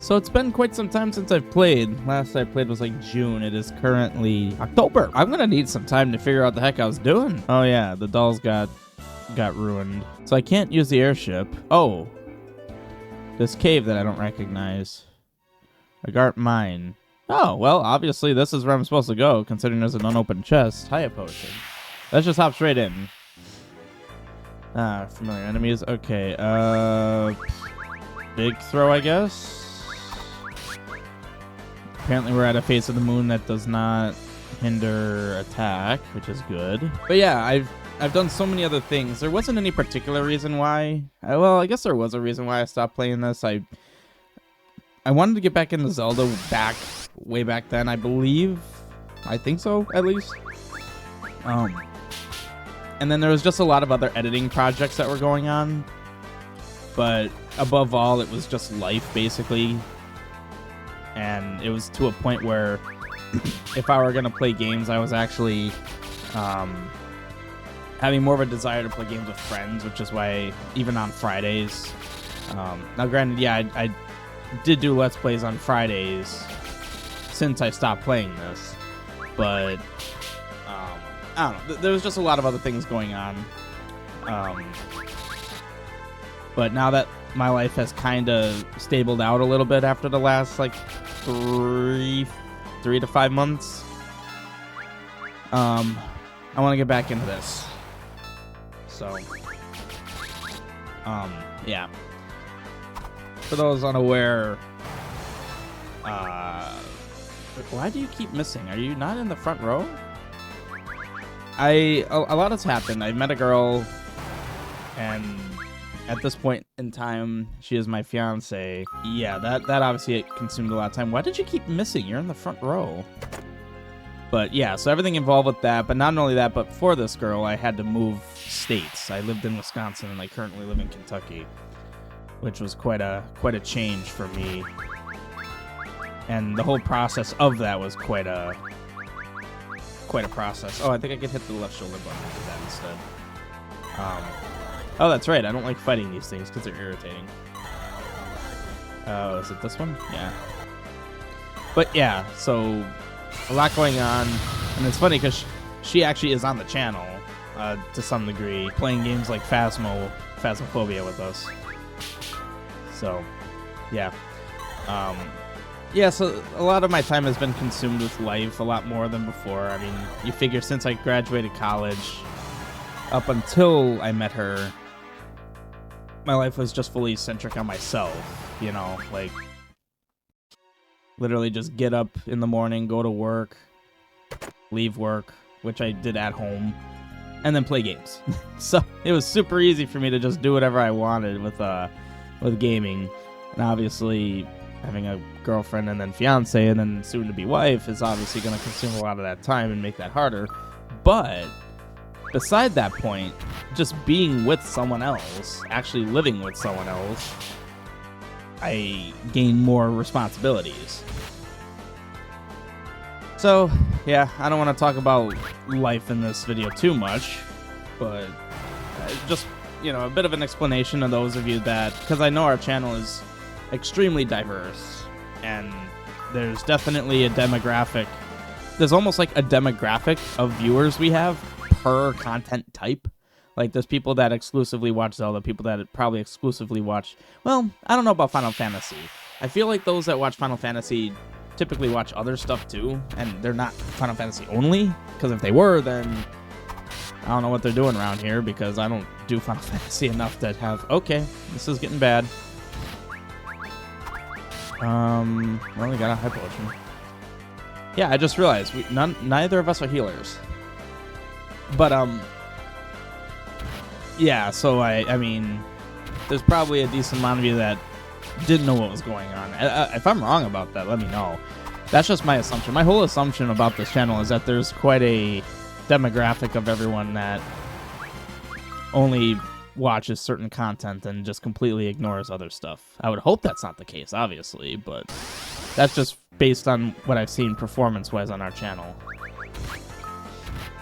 So it's been quite some time since I've played. Last I played was like June. It is currently October. I'm gonna need some time to figure out the heck I was doing. Oh yeah, the dolls got ruined. So I can't use the airship. Oh. This cave that I don't recognize. Agart Mine. Oh, well, obviously this is where I'm supposed to go, considering there's an unopened chest. Hiya potion. Let's just hop straight in. Familiar enemies. Okay, big throw, I guess. Apparently we're at a face of the moon that does not hinder attack, which is good. But yeah, I've done so many other things. There wasn't any particular reason why. Well, I guess there was a reason why I stopped playing this. I wanted to get back into Zelda way back then, I believe. I think so, at least. And then there was just a lot of other editing projects that were going on. But above all, it was just life, basically. And it was to a point where if I were going to play games, I was actually having more of a desire to play games with friends, which is why even on Fridays... now, granted, yeah, I did do Let's Plays on Fridays since I stopped playing this. But, I don't know. There was just a lot of other things going on. But now that my life has kind of stabled out a little bit after the last, like, 3 to 5 months, I want to get back into this. So, yeah. For those unaware, why do you keep missing? Are you not in the front row? A lot has happened. I met a girl, and at this point in time, she is my fiance. Yeah, that obviously consumed a lot of time. Why did you keep missing? You're in the front row. But yeah, so everything involved with that. But not only that, but for this girl, I had to move states. I lived in Wisconsin, and I currently live in Kentucky, which was quite a change for me. And the whole process of that was quite a process. Oh, I think I could hit the left shoulder button to do that instead. Oh, that's right. I don't like fighting these things because they're irritating. Oh, is it this one? Yeah. But yeah, so a lot going on. And it's funny because she actually is on the channel to some degree, playing games like Phasmophobia with us. So, yeah. Yeah, so a lot of my time has been consumed with life, a lot more than before. I mean, you figure since I graduated college, up until I met her, my life was just fully centric on myself, you know, like, literally just get up in the morning, go to work, leave work, which I did at home, and then play games. So it was super easy for me to just do whatever I wanted with gaming. And obviously having a girlfriend and then fiance and then soon to be wife is obviously going to consume a lot of that time and make that harder. But beside that point, just being with someone else, actually living with someone else, I gain more responsibilities. So, yeah, I don't want to talk about life in this video too much, but just, you know, a bit of an explanation to those of you that, because I know our channel is extremely diverse, and there's definitely a demographic. There's almost like a demographic of viewers we have per content type. Like, there's people that exclusively watch Zelda, people that probably exclusively watch, well, I don't know about Final Fantasy. I feel like those that watch Final Fantasy typically watch other stuff too, and they're not Final Fantasy only, because if they were, then I don't know what they're doing around here, because I don't do Final Fantasy enough to have, okay, this is getting bad. Well, we got a high potion. Yeah, I just realized neither of us are healers. But yeah, so I mean, there's probably a decent amount of you that didn't know what was going on. If I'm wrong about that, let me know. That's just my assumption. My whole assumption about this channel is that there's quite a demographic of everyone that only watches certain content and just completely ignores other stuff. I would hope that's not the case, obviously, but that's just based on what I've seen performance-wise on our channel.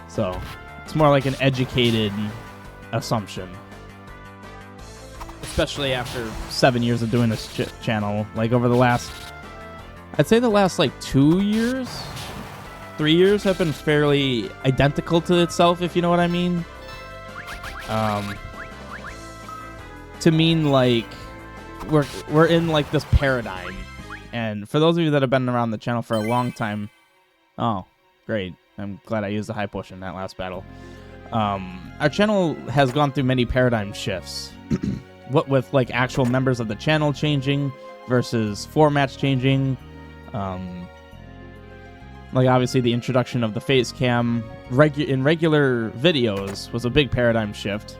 So, it's more like an educated assumption. especially after 7 years of doing this channel. Like over the last, I'd say the last like 2 years, 3 years have been fairly identical to itself, if you know what I mean. To mean like we're in like this paradigm. And for those of you that have been around the channel for a long time, oh, great. I'm glad I used the high potion in that last battle. Our channel has gone through many paradigm shifts. What with like actual members of the channel changing versus formats changing. Like obviously the introduction of the face cam in regular videos was a big paradigm shift.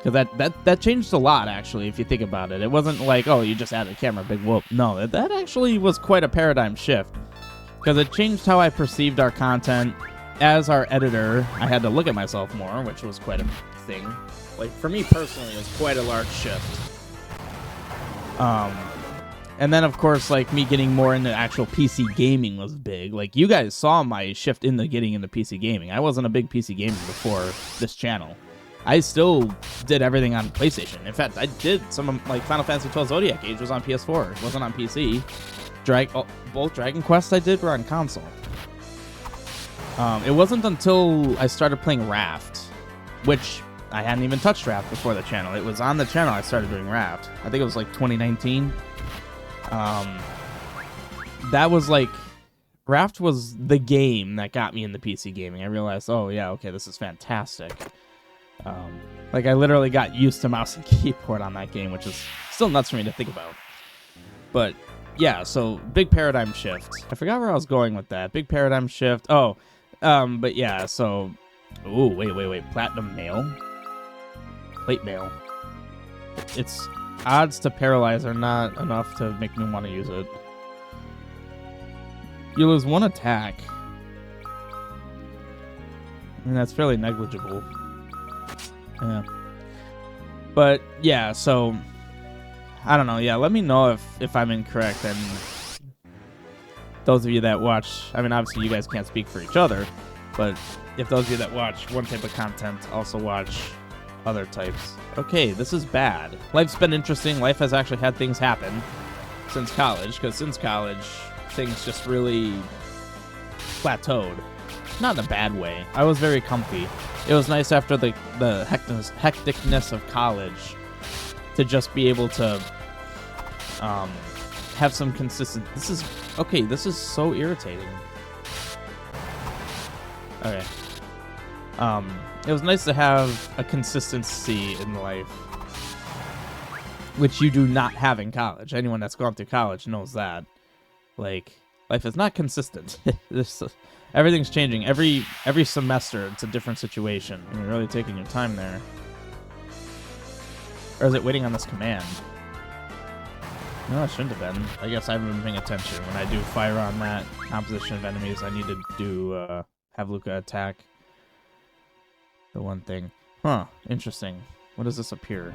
Because that changed a lot, actually, if you think about it. It wasn't like, oh, you just added a camera, big whoop. No, that actually was quite a paradigm shift. Because it changed how I perceived our content. As our editor, I had to look at myself more, which was quite a thing. Like, for me personally, it was quite a large shift. And then, of course, like, me getting more into actual PC gaming was big. Like, you guys saw my shift into getting into PC gaming. I wasn't a big PC gamer before this channel. I still did everything on PlayStation. In fact, I did some of, like, Final Fantasy XII Zodiac Age was on PS4. It wasn't on PC. Both Dragon Quests I did were on console. It wasn't until I started playing Raft, which I hadn't even touched Raft before the channel. It was on the channel I started doing Raft. I think it was like 2019. That was like, Raft was the game that got me into PC gaming. I realized, oh yeah, okay, this is fantastic. Like I literally got used to mouse and keyboard on that game, which is still nuts for me to think about. But yeah, so big paradigm shift. I forgot where I was going with that. Big paradigm shift. Oh, but yeah, so, ooh, wait. Platinum mail? Plate mail. Its odds to paralyze are not enough to make me want to use it. You lose one attack. I mean, that's fairly negligible. Yeah. But, yeah, so, I don't know. Yeah, let me know if I'm incorrect. And those of you that watch, I mean, obviously you guys can't speak for each other, but if those of you that watch one type of content also watch other types. Okay, this is bad. Life's been interesting. Life has actually had things happen since college, because since college, things just really plateaued. Not in a bad way. I was very comfy. It was nice after the hecticness of college to just be able to have some consistent. This is so irritating. Okay. It was nice to have a consistency in life, which you do not have in college. Anyone that's gone through college knows that. Like, life is not consistent. Everything's changing. Every semester, it's a different situation. And you're really taking your time there. Or is it waiting on this command? No, it shouldn't have been. I guess I haven't been paying attention. When I do fire on that composition of enemies, I need to do have Luca attack the one thing. Huh, interesting. What does this appear?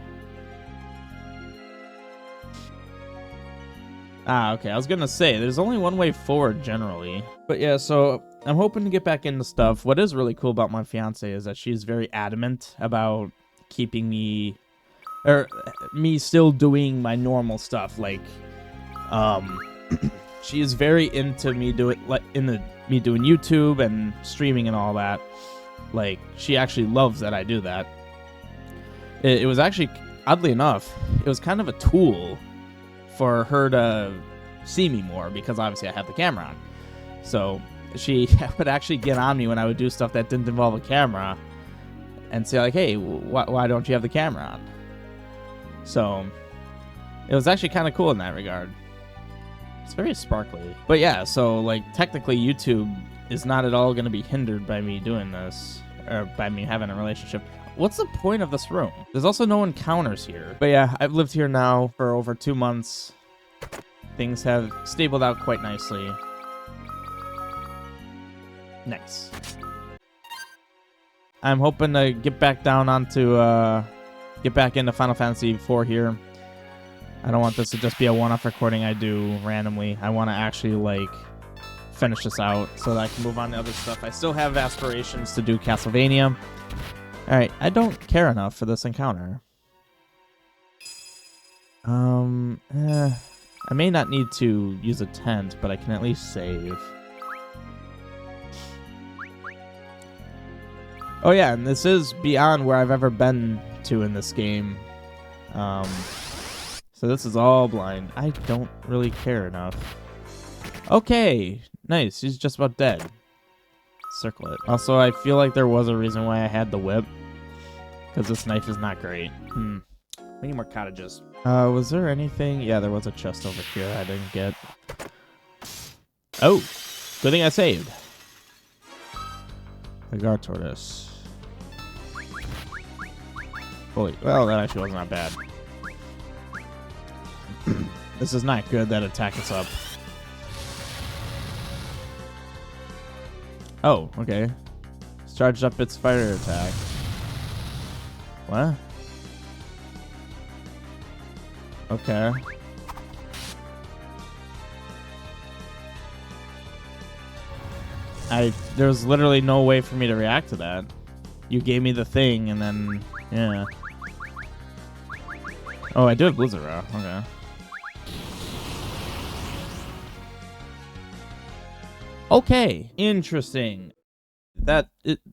Ah, okay. I was gonna say, there's only one way forward generally. But yeah, so I'm hoping to get back into stuff. What is really cool about my fiance is that she's very adamant about keeping me, or me still doing my normal stuff. Like, she is very into me doing YouTube and streaming and all that. Like, she actually loves that I do that. It was actually, oddly enough, it was kind of a tool for her to see me more, because obviously I have the camera on. So she would actually get on me when I would do stuff that didn't involve a camera and say like, hey, why don't you have the camera on? So it was actually kind of cool in that regard. It's very sparkly. But yeah, so like technically YouTube is not at all going to be hindered by me doing this, or by me having a relationship. What's the point of this room? There's also no encounters here. But yeah, I've lived here now for over 2 months. Things have stabled out quite nicely. Nice. I'm hoping to get back down onto, get back into Final Fantasy IV here. I don't want this to just be a one-off recording I do randomly. I want to actually, like, finish this out so that I can move on to other stuff. I still have aspirations to do Castlevania. Alright, I don't care enough for this encounter. I may not need to use a tent, but I can at least save. Oh yeah, and this is beyond where I've ever been to in this game. So this is all blind. I don't really care enough. Okay, nice. He's just about dead. Circle it. Also, I feel like there was a reason why I had the whip. Because this knife is not great. We need more cottages. Was there anything? Yeah, there was a chest over here I didn't get. Oh, good thing I saved. The guard tortoise. Holy, well, that actually was not bad. This is not good, that attack us up. Oh, okay. It's charged up its fire attack. What? Okay. There's literally no way for me to react to that. You gave me the thing and then, yeah. Oh, I do have Blizzard Row. Okay. Okay, interesting.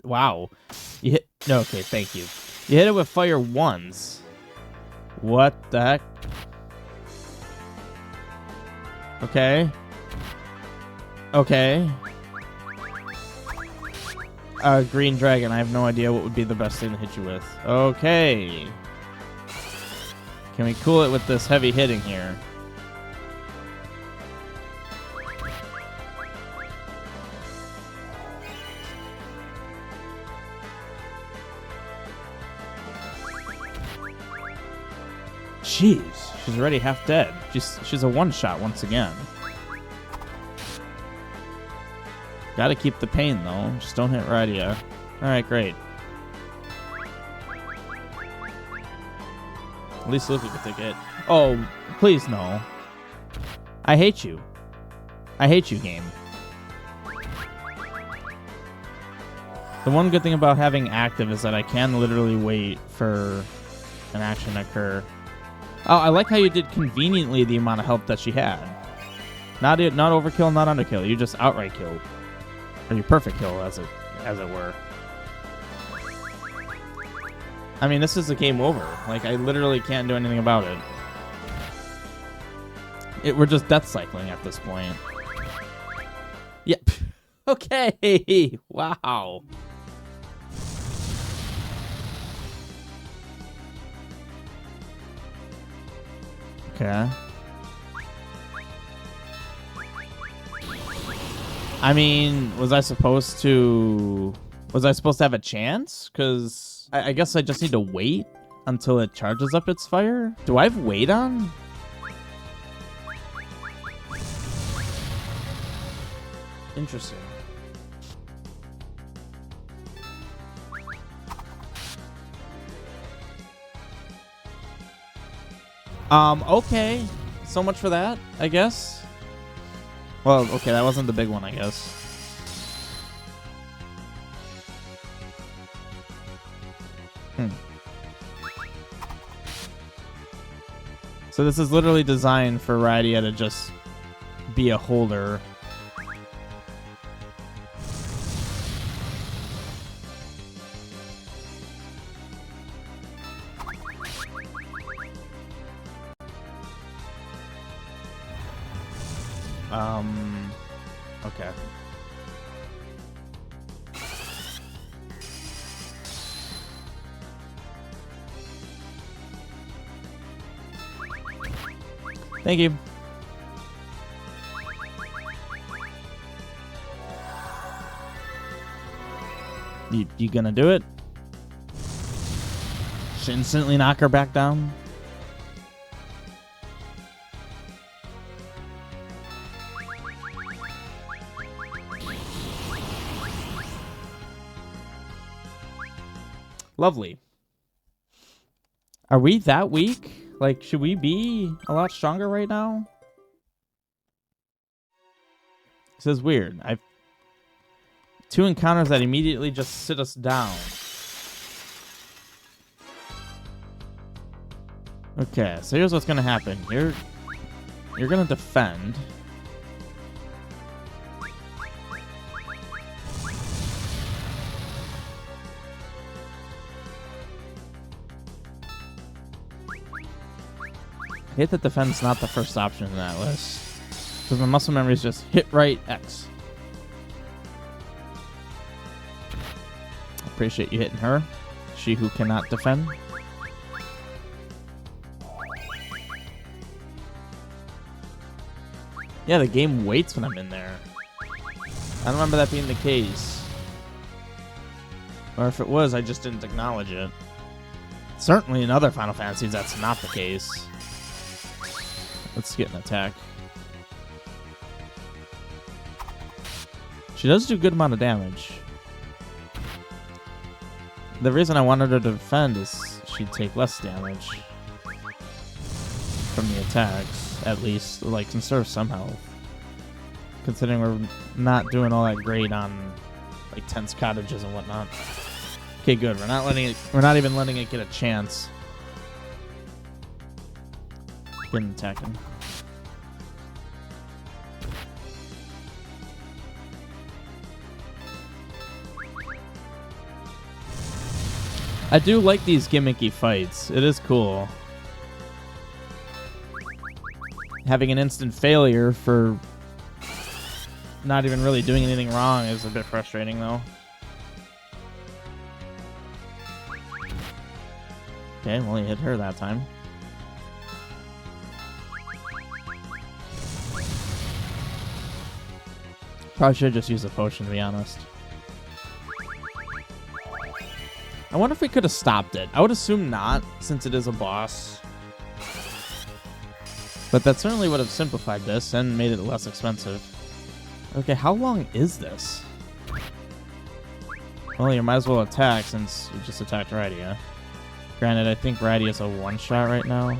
Wow. You hit, no, okay, thank you. You hit it with fire once. What the heck? Okay. Okay. Green dragon. I have no idea what would be the best thing to hit you with. Okay. Can we cool it with this heavy hitting here? Jeez, she's already half dead. She's a one-shot once again. Gotta keep the pain, though. Just don't hit Radia. Alright, great. At least Luffy could take it. Oh, please no. I hate you. I hate you, game. The one good thing about having active is that I can literally wait for an action to occur. Oh, I like how you did conveniently the amount of health that she had. Not overkill, not underkill. You just outright killed. Or you perfect kill, as it were. I mean, this is a game over. Like, I literally can't do anything about it. We're just death cycling at this point. Yep. Okay. Wow. Okay. I mean, was I supposed to have a chance? Because I guess I just need to wait until it charges up its fire. Do I have weight on? Interesting. Okay. So much for that, I guess. Well, okay, that wasn't the big one, I guess. So this is literally designed for Radia to just be a holder. Okay. Thank you. You gonna do it? Just instantly knock her back down? Lovely. Are we that weak? Like, should we be a lot stronger right now? This is weird. I've 2 encounters that immediately just sit us down. Okay, so here's what's gonna happen. You're gonna defend. Hit that defense not the first option in that list. Because my muscle memory is just hit right X. Appreciate you hitting her. She who cannot defend. Yeah, the game waits when I'm in there. I don't remember that being the case. Or if it was, I just didn't acknowledge it. Certainly in other Final Fantasies, that's not the case. Let's get an attack. She does do a good amount of damage. The reason I wanted her to defend is she'd take less damage from the attacks, at least, like, conserve some health. Considering we're not doing all that great on, like, tense cottages and whatnot. Okay, good. We're not even letting it get a chance. Getting attacking. I do like these gimmicky fights. It is cool. Having an instant failure for not even really doing anything wrong is a bit frustrating, though. Okay, well, he hit her that time. Probably should have just used a potion, to be honest. I wonder if we could have stopped it. I would assume not, since it is a boss. But that certainly would have simplified this and made it less expensive. Okay, how long is this? Well, you might as well attack since you just attacked Radia. Granted, I think Radia is a one-shot right now.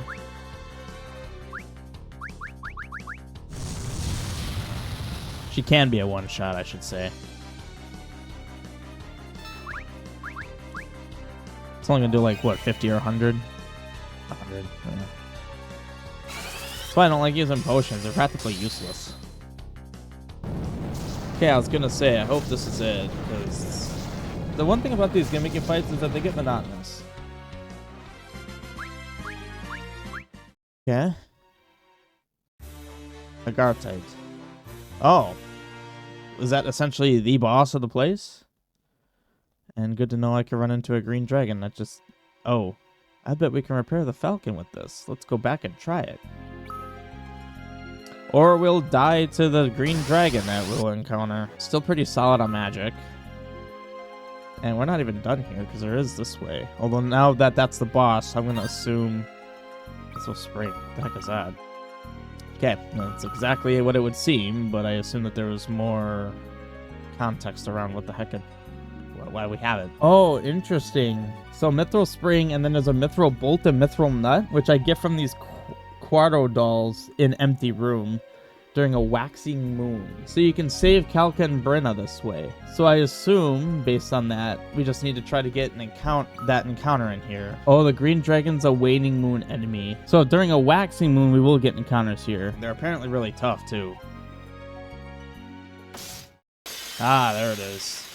She can be a one-shot, I should say. It's only gonna do like, what, 50 or 100? 100, yeah. That's why I don't like using potions. They're practically useless. Okay, I was gonna say, I hope this is it, because the one thing about these gimmicky fights is that they get monotonous. Okay. Agartite. Oh. Is that essentially the boss of the place? And good to know I can run into a green dragon. That just... Oh. I bet we can repair the falcon with this. Let's go back and try it. Or we'll die to the green dragon that we'll encounter. Still pretty solid on magic. And we're not even done here, because there is this way. Although now that that's the boss, I'm going to assume... This will spring. What the heck is that? Okay, that's exactly what it would seem, but I assume that there was more context around what the heck why we have it. Oh, interesting. So Mithril Spring, and then there's a Mithril Bolt and Mithril Nut, which I get from these Quarto dolls in Empty Room during a waxing moon. So you can save Kalka and Brenna this way. So I assume, based on that, we just need to try to get that encounter in here. Oh, the green dragon's a waning moon enemy. So during a waxing moon, we will get encounters here. They're apparently really tough, too. Ah, there it is.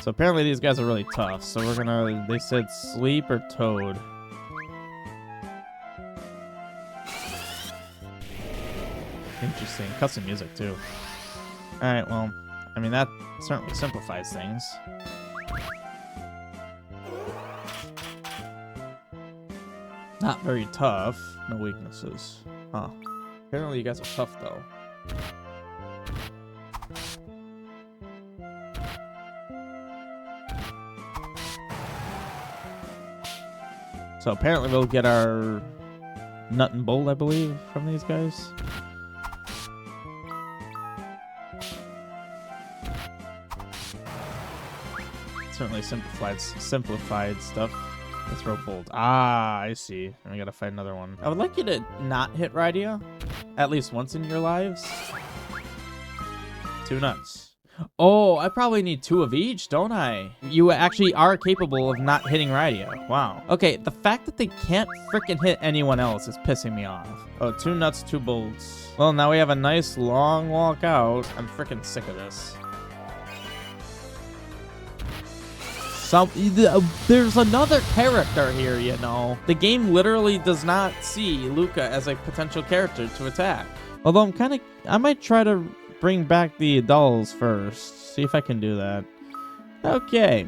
So apparently these guys are really tough. So we're gonna... They said sleep or toad. Interesting. Custom music, too. Alright, well, I mean, that certainly simplifies things. Not very tough. No weaknesses. Huh. Apparently you guys are tough, though. So apparently we'll get our nut and bolt, I believe, from these guys. Certainly simplified stuff. Let's throw bolt. Ah, I see. And we gotta fight another one. I would like you to not hit Radia at least once in your lives. 2 nuts. Oh, I probably need 2 of each, don't I? You actually are capable of not hitting Rydia. Wow. Okay, the fact that they can't frickin' hit anyone else is pissing me off. Oh, 2 nuts, 2 bolts. Well, now we have a nice long walk out. I'm frickin' sick of this. There's another character here, you know. The game literally does not see Luca as a potential character to attack. Although I might try to bring back the dolls first. See if I can do that. Okay.